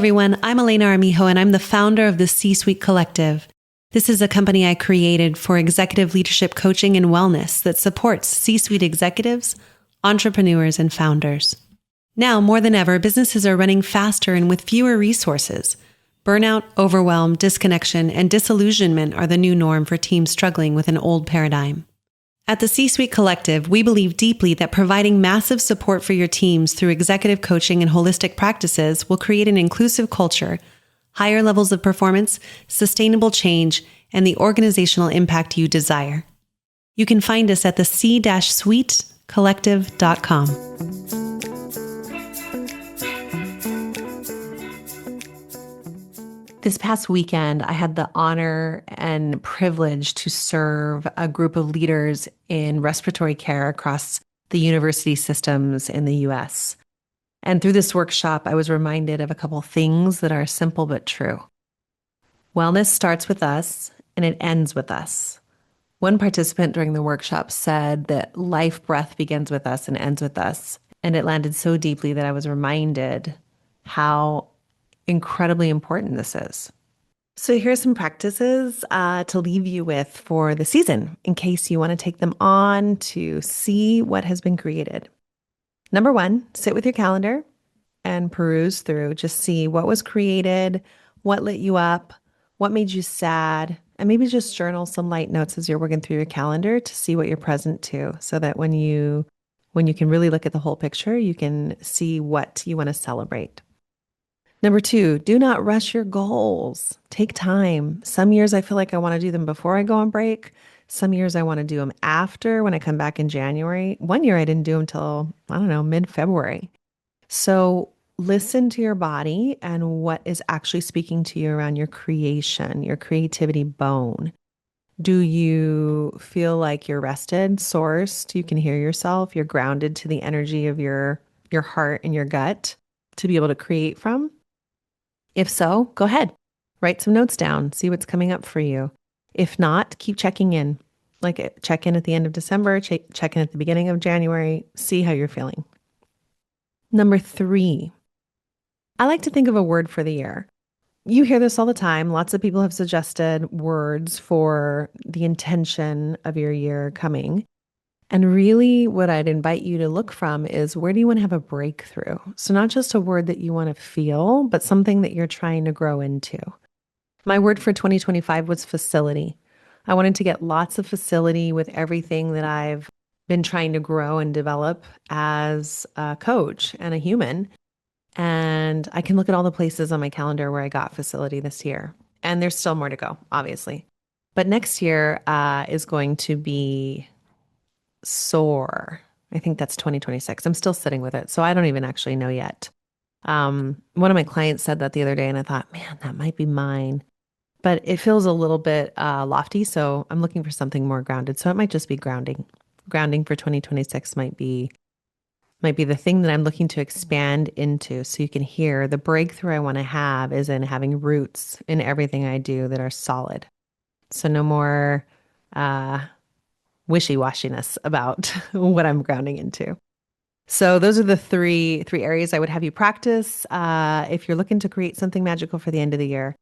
everyone. I'm Elena Armijo, and I'm the founder of the C-Suite Collective. This is a company I created for executive leadership coaching and wellness that supports C-suite executives, entrepreneurs, and founders. Now, more than ever, businesses are running faster and with fewer resources. Burnout, overwhelm, disconnection, and disillusionment are the new norm for teams struggling with an old paradigm. At the C-Suite Collective, we believe deeply that providing massive support for your teams through executive coaching and holistic practices will create an inclusive culture, higher levels of performance, sustainable change, and the organizational impact you desire. You can find us at the c-suitecollective.com. This past weekend, I had the honor and privilege to serve a group of leaders in respiratory care across the university systems in the US. And through this workshop, I was reminded of a couple things that are simple but true. Wellness starts with us and it ends with us. One participant during the workshop said that life breath begins with us and ends with us. And it landed so deeply that I was reminded how incredibly important this is. So here's some practices to leave you with for the season in case you want to take them on to see what has been created. Number one, sit with your calendar and peruse through. Just see what was created, what lit you up, what made you sad, and maybe just journal some light notes as you're working through your calendar to see what you're present to, so that when you can really look at the whole picture, you can see what you want to celebrate. Number two, do not rush your goals. Take time. Some years I feel like I want to do them before I go on break. Some years I want to do them after when I come back in January. One year I didn't do them till, mid-February. So listen to your body and what is actually speaking to you around your creation, your creativity bone. Do you feel like you're rested, sourced? You can hear yourself. You're grounded to the energy of your heart and your gut to be able to create from? If so, go ahead, write some notes down, see what's coming up for you. If not, keep checking in. Like check in at the end of December, check in at the beginning of January, see how you're feeling. Number three, I like to think of a word for the year. You hear this all the time. Lots of people have suggested words for the intention of your year coming. And really what I'd invite you to look from is, where do you want to have a breakthrough? So not just a word that you want to feel, but something that you're trying to grow into. My word for 2025 was facility. I wanted to get lots of facility with everything that I've been trying to grow and develop as a coach and a human. And I can look at all the places on my calendar where I got facility this year. And there's still more to go, obviously. But next year is going to be soar. I think that's 2026. I'm still sitting with it, so I don't even actually know yet. One of my clients said that the other day, and I thought, man, that might be mine. But it feels a little bit lofty, so I'm looking for something more grounded. So it might just be grounding. Grounding for 2026 might be the thing that I'm looking to expand into, so you can hear the breakthrough I want to have is in having roots in everything I do that are solid. So no more wishy-washiness about what I'm grounding into. So those are the three areas I would have you practice if you're looking to create something magical for the end of the year.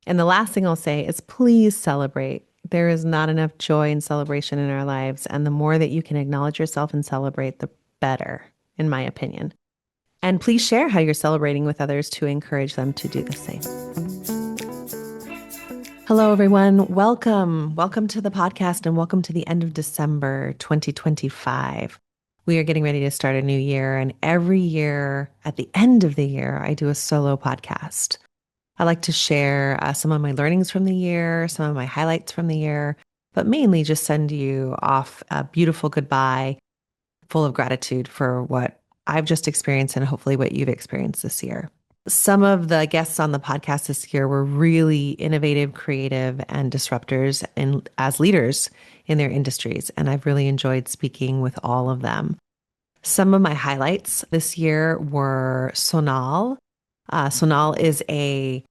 And the last thing I'll say is, please celebrate. There is not enough joy and celebration in our lives. And the more that you can acknowledge yourself and celebrate, the better, in my opinion. And please share how you're celebrating with others to encourage them to do the same. Hello, everyone. Welcome. Welcome to the podcast and welcome to the end of December 2025. We are getting ready to start a new year, and every year at the end of the year, I do a solo podcast. I like to share some of my learnings from the year, some of my highlights from the year, but mainly just send you off a beautiful goodbye full of gratitude for what I've just experienced and hopefully what you've experienced this year. Some of the guests on the podcast this year were really innovative, creative, and disruptors as leaders in their industries, and I've really enjoyed speaking with all of them. Some of my highlights this year were Sonal. Sonal is a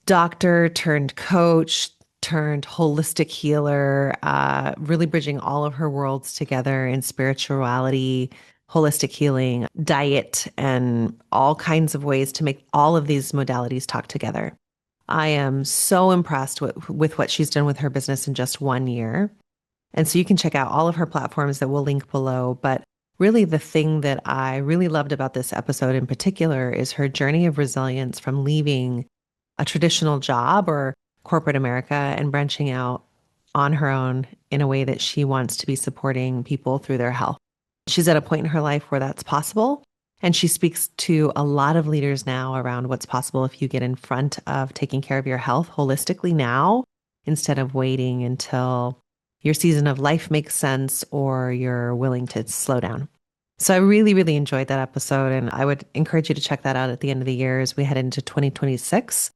doctor turned coach turned holistic healer, really bridging all of her worlds together in spirituality, holistic healing, diet, and all kinds of ways to make all of these modalities talk together. I am so impressed with what she's done with her business in just 1 year. And so you can check out all of her platforms that we'll link below. But really, the thing that I really loved about this episode in particular is her journey of resilience from leaving a traditional job or corporate America and branching out on her own in a way that she wants to be supporting people through their health. She's at a point in her life where that's possible. And she speaks to a lot of leaders now around what's possible if you get in front of taking care of your health holistically now, instead of waiting until your season of life makes sense or you're willing to slow down. So I really, really enjoyed that episode. And I would encourage you to check that out at the end of the year as we head into 2026.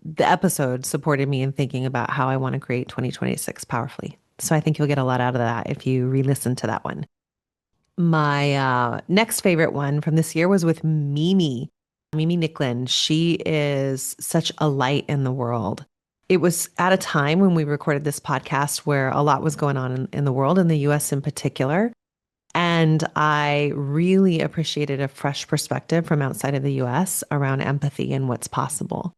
The episode supported me in thinking about how I want to create 2026 powerfully. So I think you'll get a lot out of that if you re-listen to that one. My next favorite one from this year was with Mimi Nicklin. She is such a light in the world. It was at a time when we recorded this podcast where a lot was going on in the world, in the US in particular. And I really appreciated a fresh perspective from outside of the US around empathy and what's possible.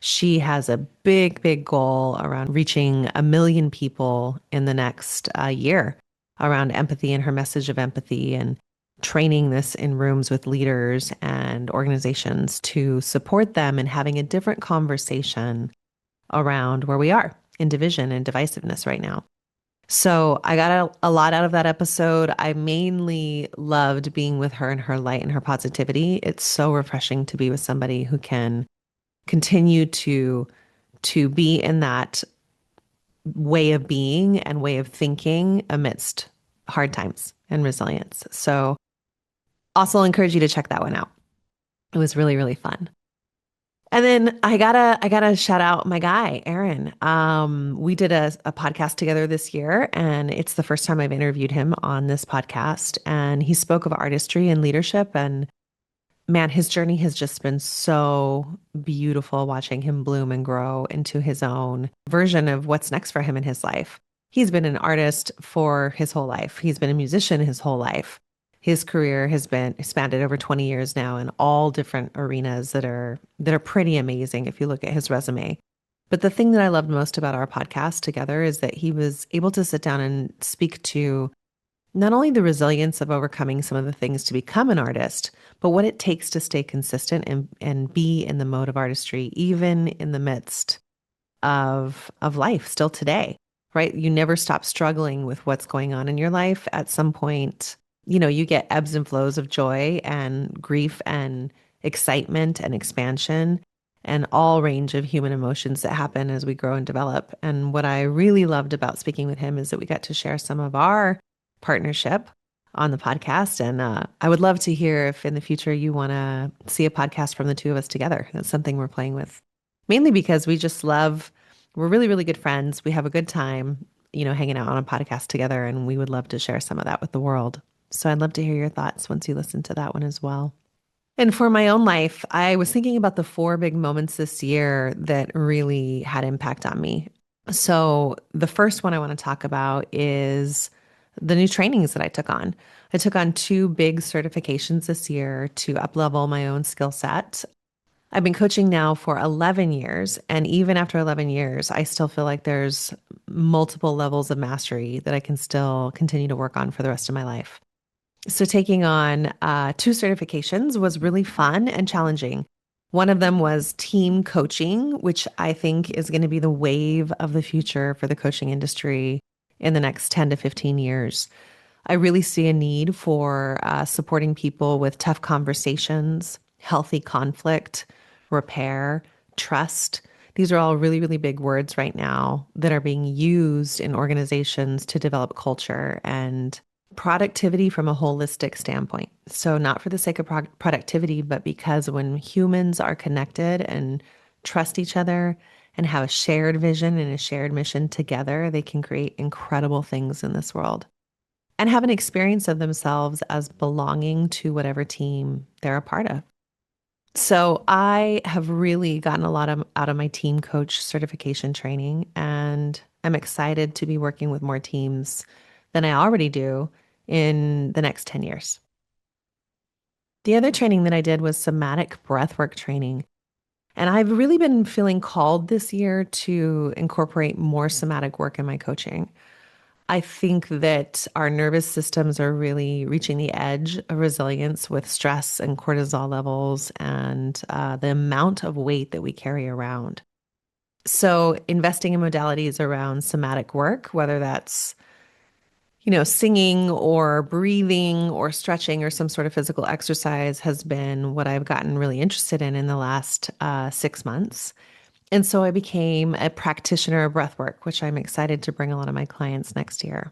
She has a big, big goal around reaching 1 million people in the next year around empathy and her message of empathy, and training this in rooms with leaders and organizations to support them in having a different conversation around where we are in division and divisiveness right now. So I got a lot out of that episode. I mainly loved being with her and her light and her positivity. It's so refreshing to be with somebody who can continue to be in that way of being and way of thinking amidst hard times and resilience. So also encourage you to check that one out. It was really, really fun. And then I gotta shout out my guy, Aaron. We did a podcast together this year, and it's the first time I've interviewed him on this podcast. And he spoke of artistry and leadership, and man, his journey has just been so beautiful watching him bloom and grow into his own version of what's next for him in his life. He's been an artist for his whole life. He's been a musician his whole life. His career has been expanded over 20 years now in all different arenas that are pretty amazing if you look at his resume. But the thing that I loved most about our podcast together is that he was able to sit down and speak to not only the resilience of overcoming some of the things to become an artist, but what it takes to stay consistent and be in the mode of artistry, even in the midst of life still today, right? You never stop struggling with what's going on in your life. At some point, you get ebbs and flows of joy and grief and excitement and expansion and all range of human emotions that happen as we grow and develop. And what I really loved about speaking with him is that we got to share some of our partnership on the podcast. And I would love to hear if in the future you want to see a podcast from the two of us together. That's something we're playing with, mainly because we're really, really good friends. We have a good time, hanging out on a podcast together, and we would love to share some of that with the world. So I'd love to hear your thoughts once you listen to that one as well. And for my own life, I was thinking about the 4 big moments this year that really had impact on me. So the first one I want to talk about is the new trainings that I took on. I took on 2 big certifications this year to uplevel my own skill set. I've been coaching now for 11 years, and even after 11 years, I still feel like there's multiple levels of mastery that I can still continue to work on for the rest of my life. So taking on 2 certifications was really fun and challenging. One of them was team coaching, which I think is going to be the wave of the future for the coaching industry in the next 10 to 15 years. I really see a need for supporting people with tough conversations, healthy conflict, repair, trust. These are all really, really big words right now that are being used in organizations to develop culture and productivity from a holistic standpoint. So not for the sake of productivity, but because when humans are connected and trust each other and have a shared vision and a shared mission together, they can create incredible things in this world and have an experience of themselves as belonging to whatever team they're a part of. So I have really gotten a lot out of my team coach certification training, and I'm excited to be working with more teams than I already do in the next 10 years. The other training that I did was somatic breathwork training. And I've really been feeling called this year to incorporate more somatic work in my coaching. I think that our nervous systems are really reaching the edge of resilience with stress and cortisol levels and the amount of weight that we carry around. So, investing in modalities around somatic work, whether that's singing or breathing or stretching or some sort of physical exercise has been what I've gotten really interested in the last 6 months. And so I became a practitioner of breathwork, which I'm excited to bring a lot of my clients next year.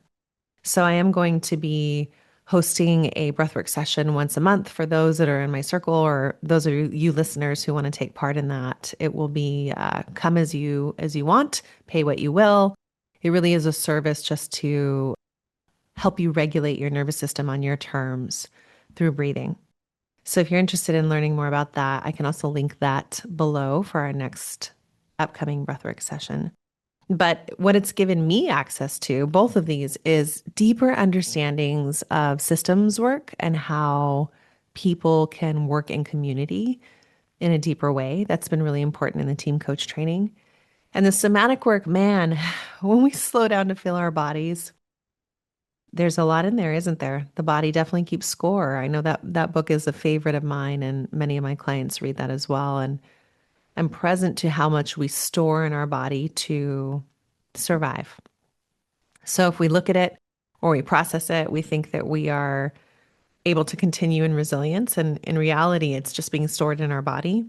So I am going to be hosting a breathwork session once a month for those that are in my circle or those of you listeners who want to take part in that. It will be come as you want, pay what you will. It really is a service just to help you regulate your nervous system on your terms through breathing. So if you're interested in learning more about that, I can also link that below for our next upcoming breathwork session. But what it's given me access to, both of these, is deeper understandings of systems work and how people can work in community in a deeper way. That's been really important in the team coach training. And the somatic work, man, when we slow down to feel our bodies, there's a lot in there, isn't there? The body definitely keeps score. I know that book is a favorite of mine, and many of my clients read that as well. And I'm present to how much we store in our body to survive. So if we look at it or we process it, we think that we are able to continue in resilience. And in reality, it's just being stored in our body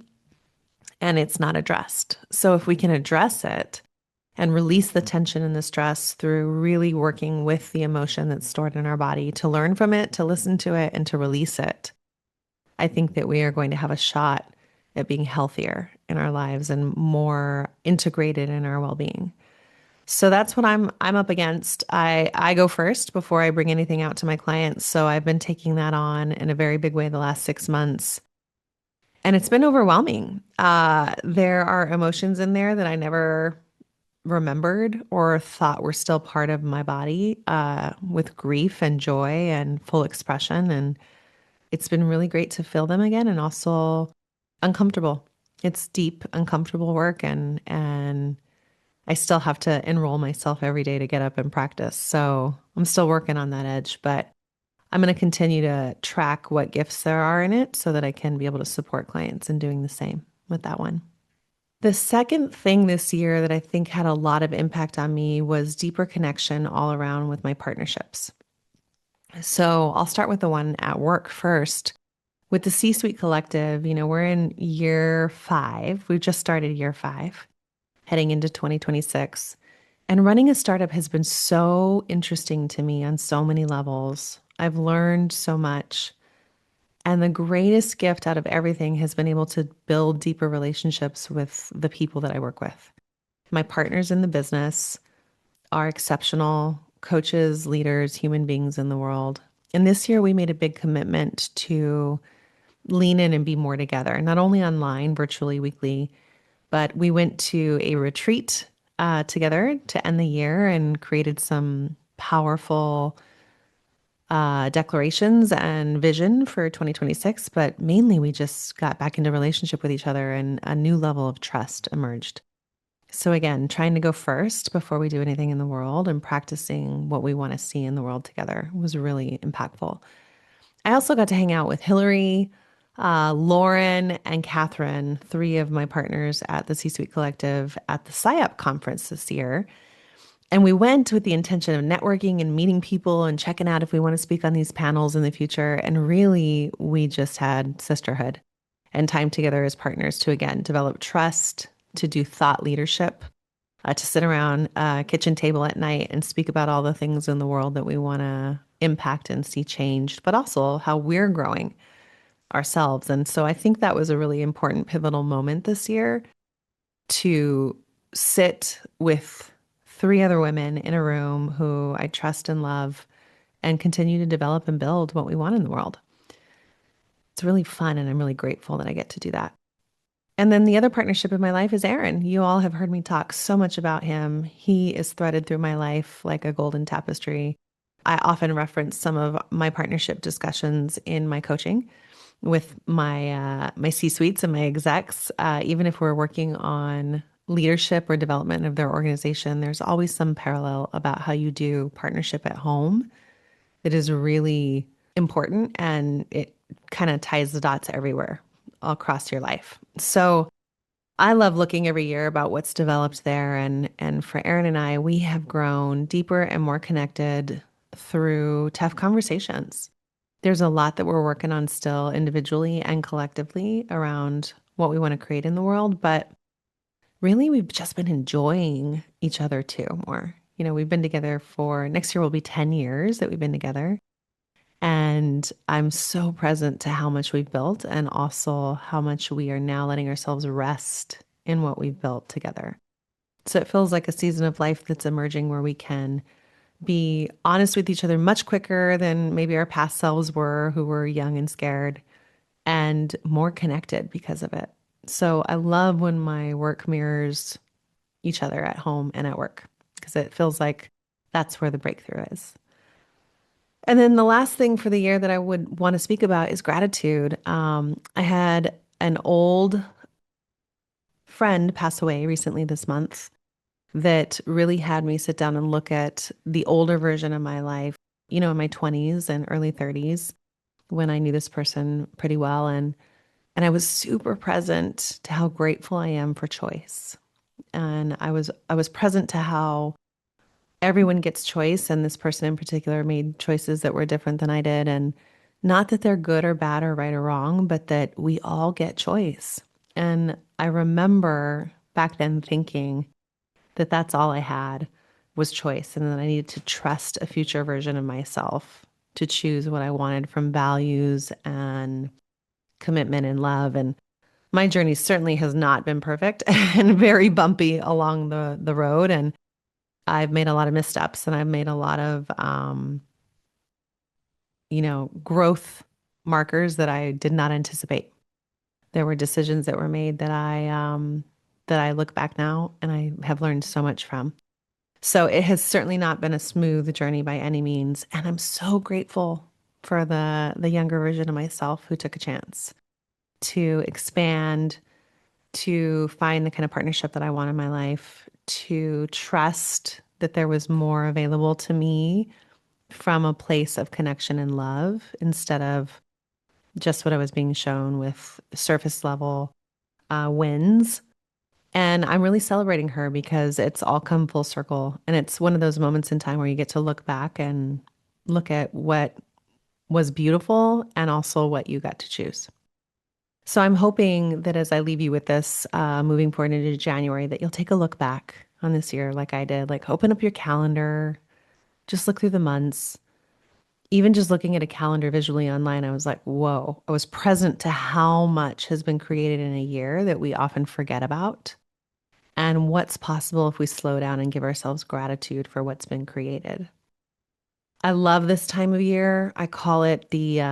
and it's not addressed. So if we can address it and release the tension and the stress through really working with the emotion that's stored in our body to learn from it, to listen to it, and to release it, I think that we are going to have a shot at being healthier in our lives and more integrated in our well-being. So that's what I'm up against. I go first before I bring anything out to my clients. So I've been taking that on in a very big way the last 6 months. And it's been overwhelming. There are emotions in there that I never remembered or thought were still part of my body, with grief and joy and full expression. And it's been really great to feel them again and also uncomfortable. It's deep, uncomfortable work and I still have to enroll myself every day to get up and practice. So I'm still working on that edge, but I'm going to continue to track what gifts there are in it so that I can be able to support clients in doing the same with that one. The second thing this year that I think had a lot of impact on me was deeper connection all around with my partnerships. So I'll start with the one at work first. With the C-Suite Collective, we're in year 5. We've just started year 5, heading into 2026. And running a startup has been so interesting to me on so many levels. I've learned so much. And the greatest gift out of everything has been able to build deeper relationships with the people that I work with. My partners in the business are exceptional coaches, leaders, human beings in the world. And this year we made a big commitment to lean in and be more together, not only online, virtually weekly, but we went to a retreat together to end the year and created some powerful declarations and vision for 2026. But mainly, we just got back into relationship with each other and a new level of trust emerged. So, again, trying to go first before we do anything in the world and practicing what we want to see in the world together was really impactful. I also got to hang out with Hillary, Lauren, and Catherine, 3 of my partners at the C-Suite Collective at the SciOp conference this year. And we went with the intention of networking and meeting people and checking out if we want to speak on these panels in the future. And really, we just had sisterhood and time together as partners to, again, develop trust, to do thought leadership, to sit around a kitchen table at night and speak about all the things in the world that we want to impact and see changed, but also how we're growing ourselves. And so I think that was a really important pivotal moment this year to sit with 3 other women in a room who I trust and love and continue to develop and build what we want in the world. It's really fun, and I'm really grateful that I get to do that. And then the other partnership in my life is Aaron. You all have heard me talk so much about him. He is threaded through my life like a golden tapestry. I often reference some of my partnership discussions in my coaching. with my C-suites and my execs, even if we're working on leadership or development of their organization, there's always some parallel about how you do partnership at home that is really important, and it kind of ties the dots everywhere all across your life. So I love looking every year about what's developed there. And for Erin and I, we have grown deeper and more connected through tough conversations. There's a lot that we're working on still individually and collectively around what we want to create in the world. But really, we've just been enjoying each other too more. We've been together for next year will be 10 years that we've been together. And I'm so present to how much we've built and also how much we are now letting ourselves rest in what we've built together. So it feels like a season of life that's emerging where we can be honest with each other much quicker than maybe our past selves were, who were young and scared, and more connected because of it. So I love when my work mirrors each other at home and at work, because it feels like that's where the breakthrough is. And then the last thing for the year that I would want to speak about is gratitude. I had an old friend pass away recently this month that really had me sit down and look at the older version of my life, in my 20s and early 30s, when I knew this person pretty well. And I was super present to how grateful I am for choice. And I was present to how everyone gets choice, and this person in particular made choices that were different than I did. And not that they're good or bad or right or wrong, but that we all get choice. And I remember back then thinking that that's all I had was choice, and that I needed to trust a future version of myself to choose what I wanted from values and commitment and love. And my journey certainly has not been perfect and very bumpy along the road. And I've made a lot of missteps, and I've made a lot of, growth markers that I did not anticipate. There were decisions that were made that I look back now and I have learned so much from. So it has certainly not been a smooth journey by any means. And I'm so grateful for the younger version of myself who took a chance to expand, to find the kind of partnership that I want in my life, to trust that there was more available to me from a place of connection and love instead of just what I was being shown with surface level wins. And I'm really celebrating her because it's all come full circle. And it's one of those moments in time where you get to look back and look at what was beautiful and also what you got to choose. So I'm hoping that as I leave you with this, moving forward into January, that you'll take a look back on this year like I did. Like, open up your calendar, just look through the months. Even just looking at a calendar visually online, I was like, whoa, I was present to how much has been created in a year that we often forget about, and what's possible if we slow down and give ourselves gratitude for what's been created. I love this time of year. I call it the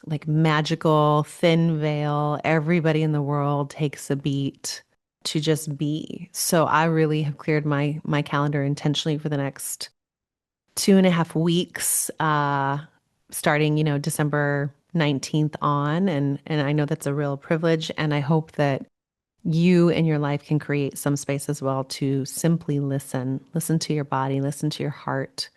like magical thin veil. Everybody in the world takes a beat to just be. So I really have cleared my calendar intentionally for the next 2.5 weeks, starting, December 19th on. And I know that's a real privilege. And I hope that you in your life can create some space as well to simply listen to your body, listen to your heart,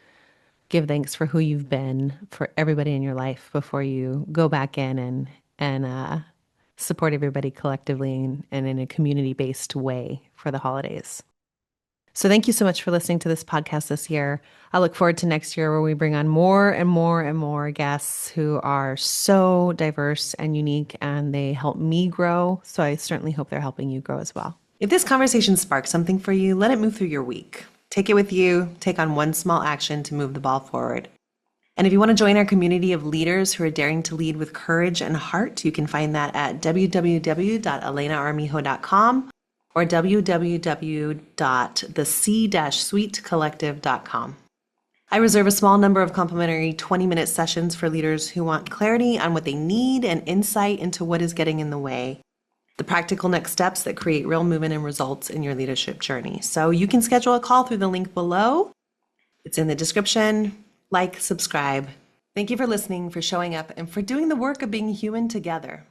give thanks for who you've been for everybody in your life before you go back in and support everybody collectively and in a community-based way for the holidays. So thank you so much for listening to this podcast this year. I look forward to next year where we bring on more and more and more guests who are so diverse and unique, and they help me grow. So I certainly hope they're helping you grow as well. If this conversation sparked something for you, let it move through your week. Take it with you. Take on one small action to move the ball forward. And if you want to join our community of leaders who are daring to lead with courage and heart, you can find that at www.elenaarmijo.com or www.thec-suitecollective.com. I reserve a small number of complimentary 20-minute sessions for leaders who want clarity on what they need and insight into what is getting in the way, the practical next steps that create real movement and results in your leadership journey. So you can schedule a call through the link below. It's in the description. Like, subscribe, Thank you for listening, for showing up, and for doing the work of being human together.